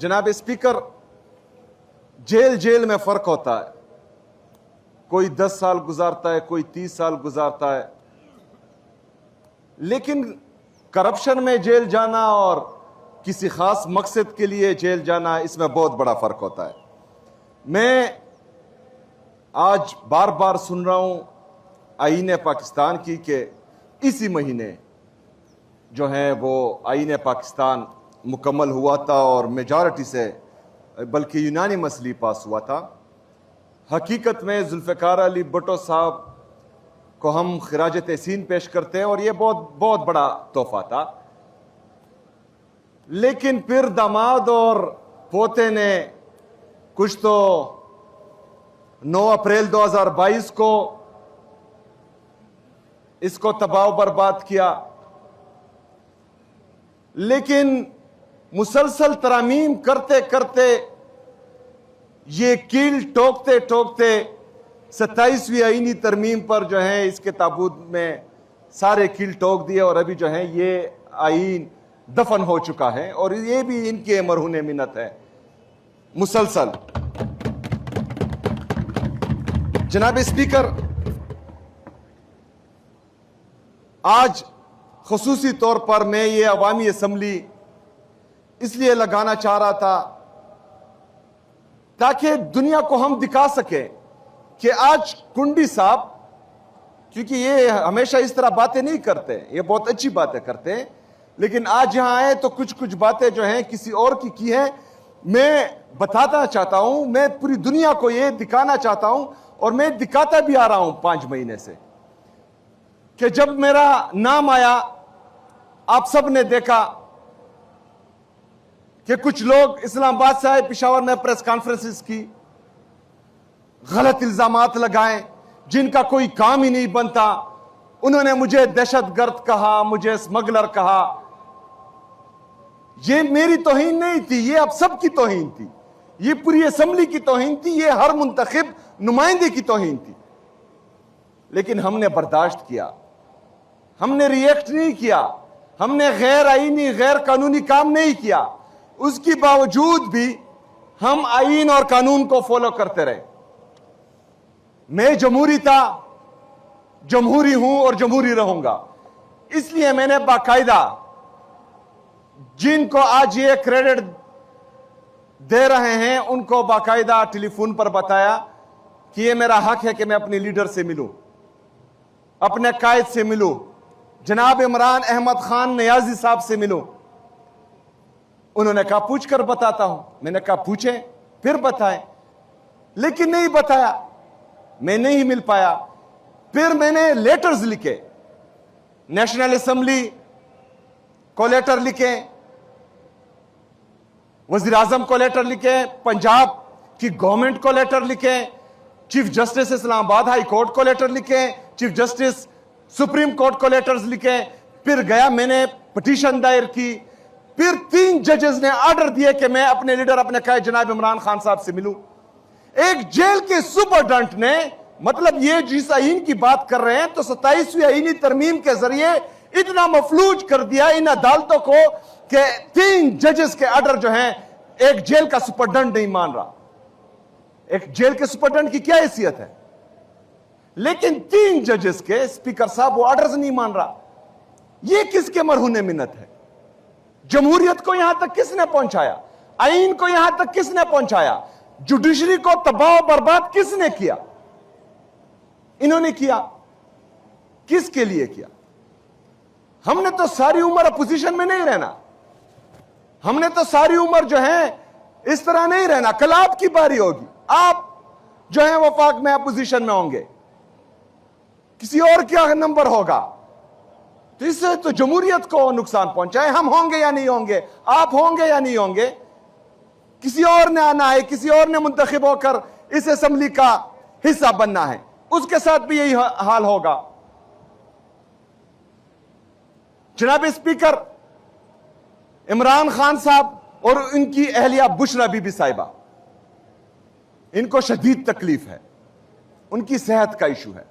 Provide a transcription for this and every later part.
जनाब speaker, jail jail में फर्क होता है। कोई 10 साल गुजारता है, कोई 30 साल गुजारता है, लेकिन करप्शन में जेल जाना और किसी खास मकसद के लिए जेल जाना, इसमें बहुत बड़ा फर्क होता है। मैं आज बार बार सुन रहा हूं आईन पाकिस्तान की कि इसी महीने जो है वो आईन पाकिस्तान मुकम्मल हुआ था और मेजॉरिटी से, बल्कि यूनानिमसली पास हुआ था। हकीकत में जुल्फ़िकार अली भुट्टो साहब को हम खिराज तहसीन पेश करते हैं और ये बहुत बहुत बड़ा तोहफा था। लेकिन फिर दामाद और पोते ने कुछ तो 9 अप्रैल 2022 को इसको तबाह बर्बाद किया। लेकिन मुसलसल तरामीम करते करते ये कील ठोकते ठोकते 27वीं आईनी तरमीम पर जो है इसके ताबूत में सारे कील ठोक दिए और अभी जो है ये आईन दफन हो चुका है और ये भी इनके मरहूने मिन्नत है मुसलसल। जनाब स्पीकर, आज खुसूसी तौर पर मैं ये अवामी असम्बली इसलिए लगाना चाह रहा था ताकि दुनिया को हम दिखा सकें कि आज कुंडी साहब, क्योंकि ये हमेशा इस तरह बातें नहीं करते, ये बहुत अच्छी बातें करते हैं, लेकिन आज यहां आए तो कुछ कुछ बातें जो हैं किसी और की है। मैं बताना चाहता हूं, मैं पूरी दुनिया को ये दिखाना चाहता हूं और मैं दिखाता भी आ रहा हूं 5 महीने से कि जब मेरा नाम आया, आप सब ने देखा कि कुछ लोग इस्लामाबाद से आए, पिशावर में प्रेस कॉन्फ्रेंसेस की, गलत इल्जामात लगाए जिनका कोई काम ही नहीं बनता। उन्होंने मुझे दहशतगर्द कहा, मुझे स्मगलर कहा। ये मेरी तौहीन नहीं थी, ये आप सबकी तौहीन थी, ये पूरी असेंबली की तौहीन थी, ये हर मुंतखब नुमाइंदे की तौहीन थी। लेकिन हमने बर्दाश्त किया, हमने रिएक्ट नहीं किया, हमने गैर आईनी गैर कानूनी काम नहीं किया। उसके बावजूद भी हम आईन और कानून को फॉलो करते रहे। मैं जमहूरी था, जमहूरी हूं और जमहूरी रहूंगा। इसलिए मैंने बाकायदा जिनको आज ये क्रेडिट दे रहे हैं उनको बाकायदा टेलीफोन पर बताया कि ये मेरा हक है कि मैं अपने लीडर से मिलूं, अपने कायद से मिलूं, जनाब इमरान अहमद खान नियाजी साहब से मिलूं। उन्होंने कहा पूछ कर बताता हूं। मैंने कहा पूछें फिर बताएं, लेकिन नहीं बताया, मैं नहीं मिल पाया। फिर मैंने लेटर्स लिखे, नेशनल असेंबली को लेटर लिखे, वजीर आजम को लेटर लिखे, पंजाब की गवर्नमेंट को लेटर लिखे, chief justice Islamabad high court को लेटर लिखे, चीफ जस्टिस सुप्रीम कोर्ट को लेटर्स लिखे। फिर गया, मैंने पिटीशन दायर की। फिर 3 जजेस ने ऑर्डर दिए कि मैं अपने लीडर, अपने कायद जनाब इमरान खान साहब से मिलूं। एक जेल के सुपरडेंट ने, मतलब ये जिस आईन की बात कर रहे हैं, तो 27वीं आईनी तरमीम के जरिए इतना मफलूज कर दिया इन अदालतों को कि 3 जजेस के ऑर्डर जो हैं एक जेल का सुपरडेंट नहीं मान रहा। एक जेल के सुपरडेंट की क्या हैसियत है? लेकिन 3 जजेस के स्पीकर साहब वो ऑर्डर्स नहीं मान रहा। ये किसके मरहूने मिन्नत है? जमहूरियत को यहां तक किसने पहुंचाया? आईन को यहां तक किसने पहुंचाया? जुडिशरी को तबाह बर्बाद किसने किया? इन्होंने किया। किसके लिए किया? हमने तो सारी उम्र अपोजिशन में नहीं रहना, हमने तो सारी उम्र जो है इस तरह नहीं रहना। कल आपकी बारी होगी, आप जो है वफाक में अपोजिशन में होंगे, किसी और क्या नंबर होगा। तो इससे तो जमहूरियत को नुकसान पहुंचाए। हम होंगे या नहीं होंगे, आप होंगे या नहीं होंगे, किसी और ने आना है, किसी और ने मुंतखब होकर इस असेंबली का हिस्सा बनना है, उसके साथ भी यही हाल होगा। जनाब स्पीकर, इमरान खान साहब और उनकी अहलिया बुशरा बीबी साहिबा, इनको शदीद तकलीफ है, उनकी सेहत का इशू है।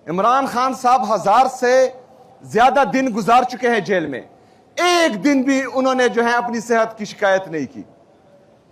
इमरान खान साहब 1000 से ज्यादा दिन गुजार चुके हैं जेल में, एक दिन भी उन्होंने जो है अपनी सेहत की शिकायत नहीं की।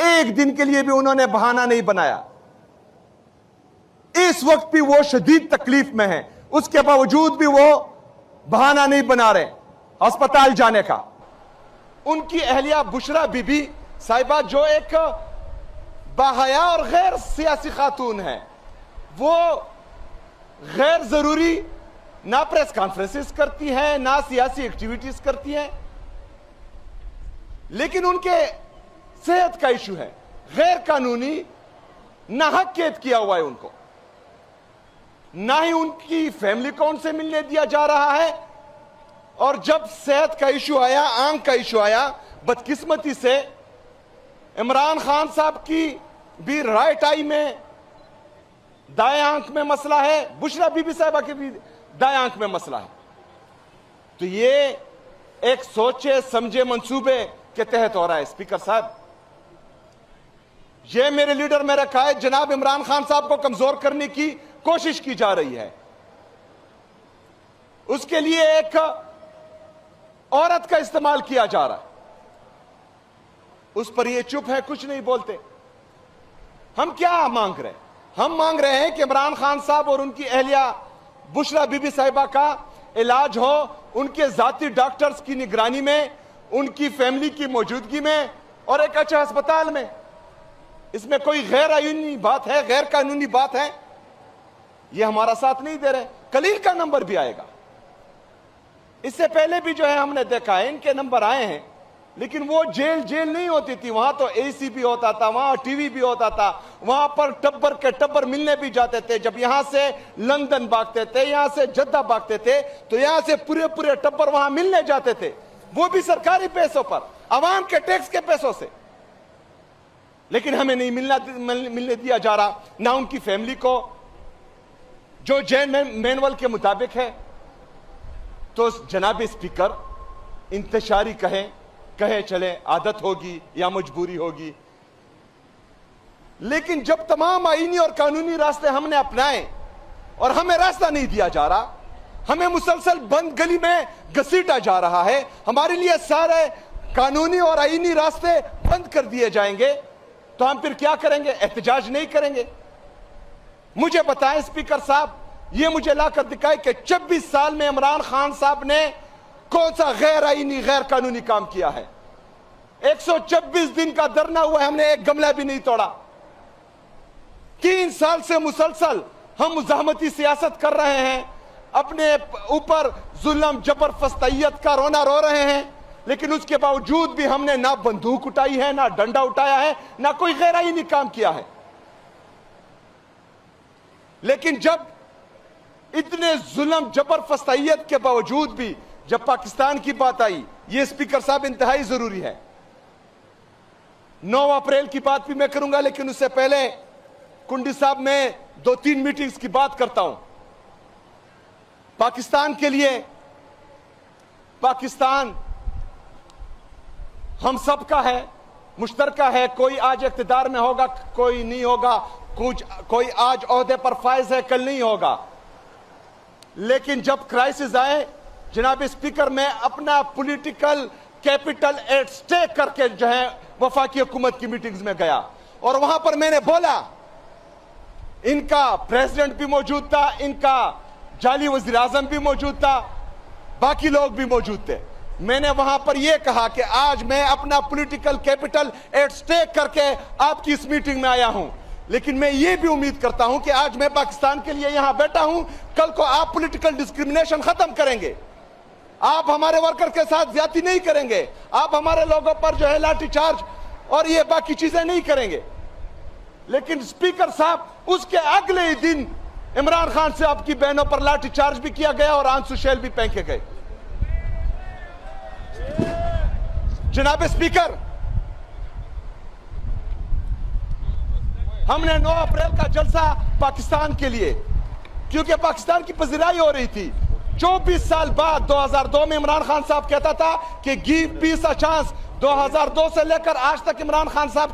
एक दिन के लिए भी उन्होंने बहाना नहीं बनाया। इस वक्त भी वो शदीद तकलीफ में है, उसके बावजूद भी वो बहाना नहीं बना रहे अस्पताल जाने का। उनकी अहलिया बुशरा बीबी साहिबा, जो एक बाहया और गैर सियासी खातून है, वो गैर जरूरी ना प्रेस कॉन्फ्रेंसेस करती हैं, ना सियासी एक्टिविटीज करती हैं, लेकिन उनके सेहत का इशू है, गैर कानूनी नाहक कैद किया हुआ है उनको, ना ही उनकी फैमिली को उनसे मिलने दिया जा रहा है। और जब सेहत का इशू आया, आंख का इशू आया, बदकिस्मती से इमरान खान साहब की भी राइट आई में दाएं आंख में मसला है, बुशरा बीबी साहिबा की भी दाएं आंख में मसला है। तो ये एक सोचे समझे मंसूबे के तहत हो रहा है। स्पीकर साहब, ये मेरे लीडर में रखा है, जनाब इमरान खान साहब को कमजोर करने की कोशिश की जा रही है। उसके लिए एक औरत का इस्तेमाल किया जा रहा है, उस पर ये चुप है, कुछ नहीं बोलते। हम क्या मांग रहे हैं? हम मांग रहे हैं कि इमरान खान साहब और उनकी अहलिया बुशरा बीबी साहिबा का इलाज हो, उनके जाती डॉक्टर्स की निगरानी में, उनकी फैमिली की मौजूदगी में और एक अच्छे अस्पताल में। इसमें कोई गैर आईनी बात है, गैर कानूनी बात है, ये हमारा साथ नहीं दे रहे। कलील का नंबर भी आएगा, इससे पहले भी जो है हमने देखा है इनके नंबर आए हैं, लेकिन वो जेल नहीं होती थी, वहां तो एसी भी होता था, वहां टीवी भी होता था, वहां पर टब्बर के टब्बर मिलने भी जाते थे। जब यहां से लंदन भागते थे, यहां से जद्दा भागते थे, तो यहां से पूरे टब्बर वहां मिलने जाते थे, वो भी सरकारी पैसों पर, आवाम के टैक्स के पैसों से। लेकिन हमें नहीं मिलने दिया जा रहा, ना उनकी फैमिली को, जो जैन मैनुअल के मुताबिक है। तो जनाब स्पीकर, इंतशारी कहे चले, आदत होगी या मजबूरी होगी, लेकिन जब तमाम आईनी और कानूनी रास्ते हमने अपनाए और हमें रास्ता नहीं दिया जा रहा, हमें मुसलसल बंद गली में घसीटा जा रहा है, हमारे लिए सारे कानूनी और आईनी रास्ते बंद कर दिए जाएंगे, तो हम फिर क्या करेंगे? एहतजाज नहीं करेंगे? मुझे बताएं स्पीकर साहब, ये मुझे लाकर दिखाए कि 26 साल में इमरान खान साहब ने कौन सा गैर आईनी गैर कानूनी काम किया है? 126 दिन का धरना हुआ है, हमने एक गमला भी नहीं तोड़ा। 3 साल से मुसलसल हम मुजाहमती सियासत कर रहे हैं, अपने ऊपर जुल्म जबरदस्तियत का रोना रो रहे हैं, लेकिन उसके बावजूद भी हमने ना बंदूक उठाई है, ना डंडा उठाया है, ना कोई गैर आईनी काम किया है। लेकिन जब इतने जुल्म जबरदस्तियत के बावजूद भी जब पाकिस्तान की बात आई, ये स्पीकर साहब इंतहाई जरूरी है। 9 अप्रैल की बात भी मैं करूंगा, लेकिन उससे पहले कुंडी साहब, मैं 2-3 मीटिंग्स की बात करता हूं। पाकिस्तान के लिए, पाकिस्तान हम सब का है, मुश्तरका है। कोई आज इख्तिदार में होगा, कोई नहीं होगा, कोई आज ओहदे पर फायज है, कल नहीं होगा। लेकिन जब क्राइसिस आए, जनाब स्पीकर, मैं अपना पॉलिटिकल कैपिटल एट स्टेक करके जो है वफाकी हुकूमत की मीटिंग्स में गया, और वहां पर मैंने बोला, इनका प्रेसिडेंट भी मौजूद था, इनका जाली वजीर आजम भी मौजूद था, बाकी लोग भी मौजूद थे। मैंने वहां पर यह कहा कि आज मैं अपना पॉलिटिकल कैपिटल एट स्टेक करके आपकी इस मीटिंग में आया हूं, लेकिन मैं ये भी उम्मीद करता हूं कि आज मैं पाकिस्तान के लिए यहां बैठा हूं, कल को आप पॉलिटिकल डिस्क्रिमिनेशन खत्म करेंगे, आप हमारे वर्कर के साथ ज्यादती नहीं करेंगे, आप हमारे लोगों पर जो है लाठीचार्ज और ये बाकी चीजें नहीं करेंगे। लेकिन स्पीकर साहब, उसके अगले ही दिन इमरान खान से आपकी बहनों पर लाठीचार्ज भी किया गया और आंसू शेल भी फेंके गए। जनाब स्पीकर, हमने 9 अप्रैल का जलसा पाकिस्तान के लिए, क्योंकि पाकिस्तान की पजीराई हो रही थी। 24 साल बाद 2002 में इमरान खान साहब कहता था कि गिव पीस अ चांस। 2002 से लेकर आज तक इमरान खान साहब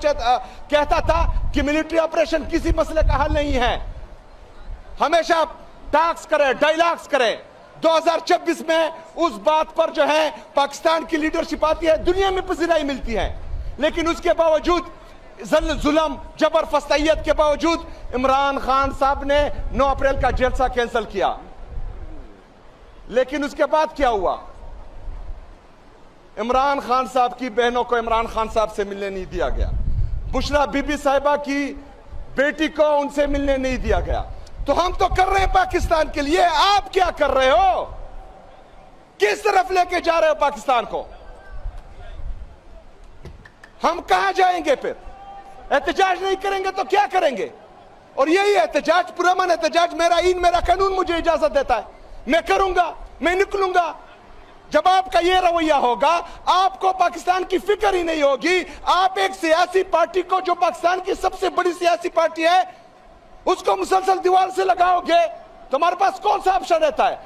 कहता था कि मिलिट्री ऑपरेशन किसी मसले का हल नहीं है, हमेशा टॉक्स करे, डायलॉग्स करे। 2026 में उस बात पर जो है पाकिस्तान की लीडरशिप आती है, दुनिया में पजीराई मिलती है, लेकिन उसके बावजूद जुल्म जबरदस्तियत के बावजूद इमरान खान साहब ने 9 अप्रैल का जलसा कैंसिल किया। लेकिन उसके बाद क्या हुआ? इमरान खान साहब की बहनों को इमरान खान साहब से मिलने नहीं दिया गया। बुशरा बीबी साहिबा की बेटी को उनसे मिलने नहीं दिया गया। तो हम तो कर रहे हैं पाकिस्तान के लिए, आप क्या कर रहे हो? किस तरफ लेके जा रहे हो पाकिस्तान को? हम कहां जाएंगे? फिर एहतजाज नहीं करेंगे तो क्या करेंगे? और यही एहतजाज, पुरअमन एहतजाज, मेरा ईन मेरा कानून मुझे इजाजत देता है, मैं करूंगा, मैं निकलूंगा। जब आपका यह रवैया होगा, आपको पाकिस्तान की फिक्र ही नहीं होगी। आप एक सियासी पार्टी को, जो पाकिस्तान की सबसे बड़ी सियासी पार्टी है, उसको मुसलसल दीवार से लगाओगे, तुम्हारे पास कौन सा ऑप्शन रहता है?